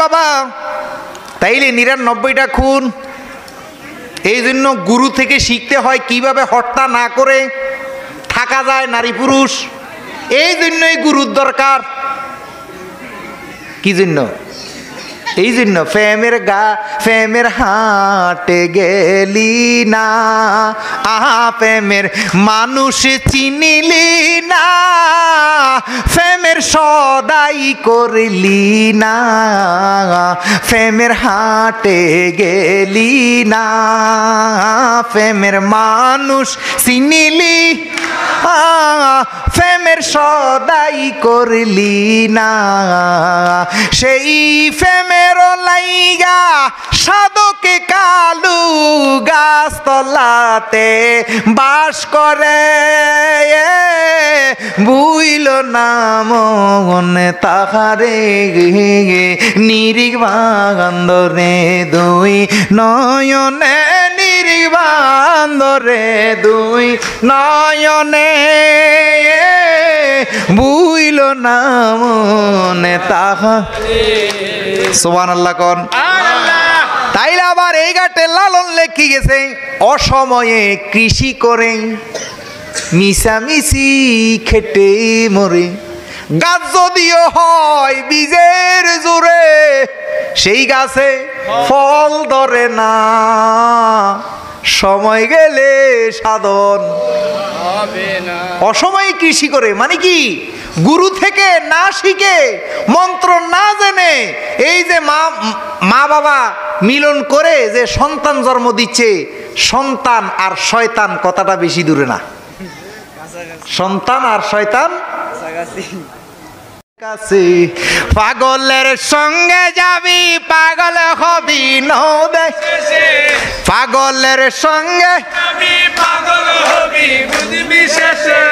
বাবা, তাইলে 99টা খুন। এই জন্য গুরু থেকে শিখতে হয় কিভাবে হত্যা না করে থাকা যায় নারী পুরুষ। এই জন্যই গুরুর দরকার। কি জন্য? এই জন্য প্রেমের হাটে গেলি না, আহা প্রেমের মানুষ চিনিলি না, প্রেমের সদাই করলি না, প্রেমের হাটে গেলি না, প্রেমের মানুষ চিনিলি, প্রেমের সদাই করলি না, সেই প্রেমের লাইগা সাধকে কালু গাছতলাতে বাস করে, বুইল না মনে তাহারে নিরিগ বান্দরে দুই নয়নে, নিরিগ বান্দরে দুই নয়নে, বুইল না মনে তাহা। সুবহানাল্লাহ কোন। তাইলে আবার এই ঘাটে লালন লেখি গেছে, অসময়ে কৃষি করে মিশামিশি খেটে মরে, গাছ যদিও হয় বীজের জোরে, সেই গাছে ফল ধরে না, সময় গেলে সাধন হবে না। অসময়ে কৃষি করে মানে কি? গুরু থেকে না শিখে, মন্ত্র না জেনে, এই যে মা বাবা মিলন করে যে সন্তান জন্ম দিচ্ছে, সন্তান আর শয়তান কথাটা বেশি দূরে না। সন্তান আর শয়তান কাছে। পাগলের সঙ্গে যাবি পাগল হবি নদে, পাগলের সঙ্গে যাবি পাগল হবি বুঝবি শেষে,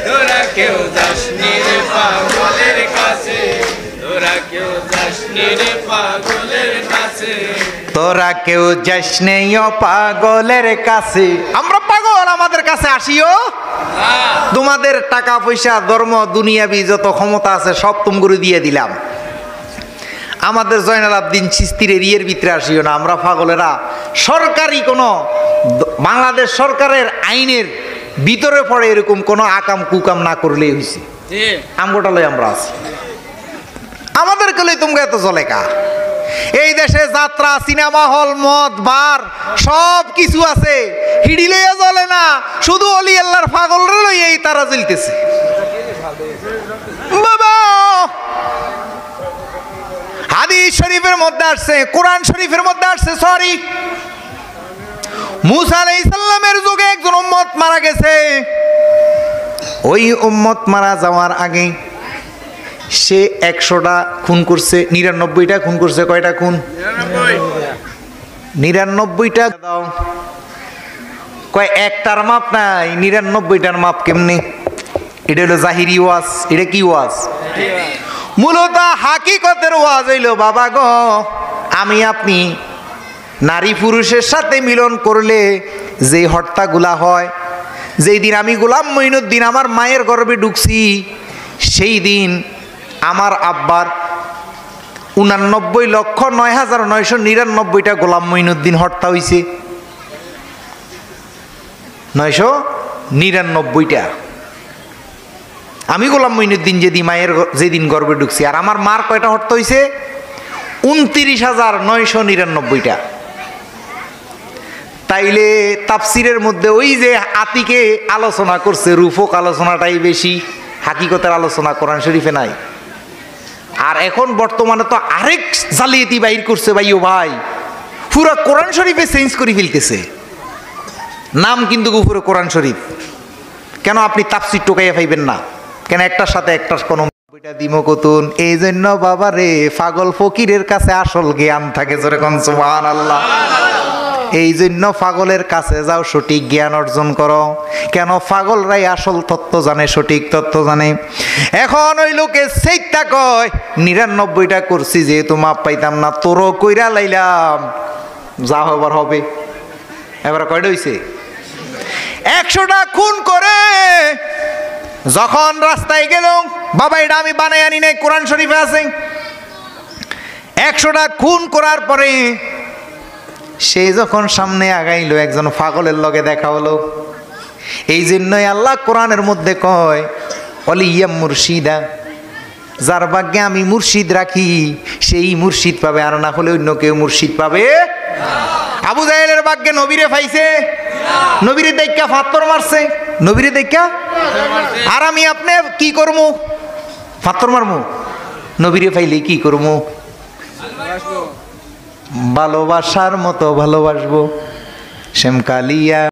তোরা কেউ যাসনি রে পাগলের কাছে, তোরা কেউ যাসনি রে পাগলের কাছে, তোরা কেউ যাসনি ও পাগলের কাছে। আমরা পাগল, আমাদের কাছে আসিও। তোমাদের টাকা পয়সা ধর্ম দুনিয়াবি যত ক্ষমতা আছে সব তুমগুলো দিয়ে দিলাম, আমাদের জয়নাল আবদিন চিস্তির এরিয়ার ভিতরে আসিও না। আমরা পাগলেরা সরকারি কোনো বাংলাদেশ সরকারের আইনের ভিতরে পড়ে এরকম কোনো আকাম কুকাম না করলেই হয়েছে। আমগোটালয় আমরা আছি, আমাদের গেলে তুমি এত চলে কা? এই দেশে যাত্রা, সিনেমা হল, মদ বার সব কিছু আছে, হিড়ি লইয়া চলে না, শুধু অলি আল্লাহর পাগলরা লইয়াই তারা জ্বলতেছে। বাবা হাদিস শরীফের মধ্যে আসছে, কোরআন শরীফের মধ্যে আসছে, সরি, মুসা আলাইহিস সালামের যুগে একজন উম্মত মারা গেছে। ওই উম্মত মারা যাওয়ার আগে সে 100টা খুন করছে, 99টা খুন করছে। কয়টা খুন? 99টা দাও। কয় একটার মাপ নাই, 99টার মাপ কেমনে? এটা হলো জাহিরি ওয়াজ। এটা কি ওয়াজ? মূলত হাকিকতের ওয়াজ হইল, বাবা গো, আমি আপনি নারী পুরুষের সাথে মিলন করলে যে হত্যাগুলা হয়, যেই দিন আমি গোলাম মঈনুদ্দিন আমার মায়ের গর্ভে ঢুকছি, সেই দিন আমার আব্বার 89,09,999টা গোলাম মঈনুদ্দিন হত্যা হয়েছে। 999টা। আমি গোলাম মঈনুদ্দিন যেদিন গর্ভে ঢুকছি, আর আমার মার কয়টা হত্যা হয়েছে? 29,999টা। তাইলে তাফসিরের মধ্যে ওই যে আতিকে আলোচনা করছে, রূপক আলোচনাটাই বেশি, হাকিকতের আলোচনা কোরআন শরীফে নাই। আর এখন বর্তমানে তো আরেক জালিয়াতি বাইর করছে ভাইও ভাই, পুরো কোরআন শরীফে চেঞ্জ করে ফেলতেছে নাম, কিন্তু পুরো কোরআন শরীফ। কেন আপনি তাফসির টোকাইয়া পাইবেন না কেন? একটার সাথে একটা কোনো দিমো কতুন। এই জন্য বাবা রে, পাগল ফকিরের কাছে আসল জ্ঞান থাকে, যেরকম সুবহানাল্লাহ। এই জন্য পাগলের কাছে যাও, সঠিক জ্ঞান অর্জন করো। কেন? পাগলরাই আসল তত্ত্ব জানে, সঠিক তত্ত্ব জানে। এখন ওই লোকে সেইটা কয় 99টা করছি, যেহেতু মাপ পাইতাম না, তোরও কইরা লাইলাম, যা হবার হবে। এবার কয়টা হইছে? 100টা খুন করে যখন রাস্তায় গেল, বাবা এটা আমি বানাই আনি নাই, কোরআন শরীফে আছে, 100টা খুন করার পরে সে যখন সামনে আগাইলো একজন পাগলের লগে দেখা হলো। এই জন্যই আল্লাহ কোরআনের মধ্যে কয় অলিয়া মুর্শিদা, যার ভাগ্যে আমি মুর্শিদ রাখি সেই মুর্শিদ পাবে, আর না হলে অন্য কেউ মুর্শিদ পাবে। আবু জাহেলের ভাগ্যে নবীরে পাইছে, নবীরে দেখা পাথর মারছে, নবীরে দেখা। আর আমি আপনি কি করবো? পাথর মারবো? নবীরে পাইলে কি করবো? ভালোবাসার মতো ভালোবাসবো। শ্যামকালিয়া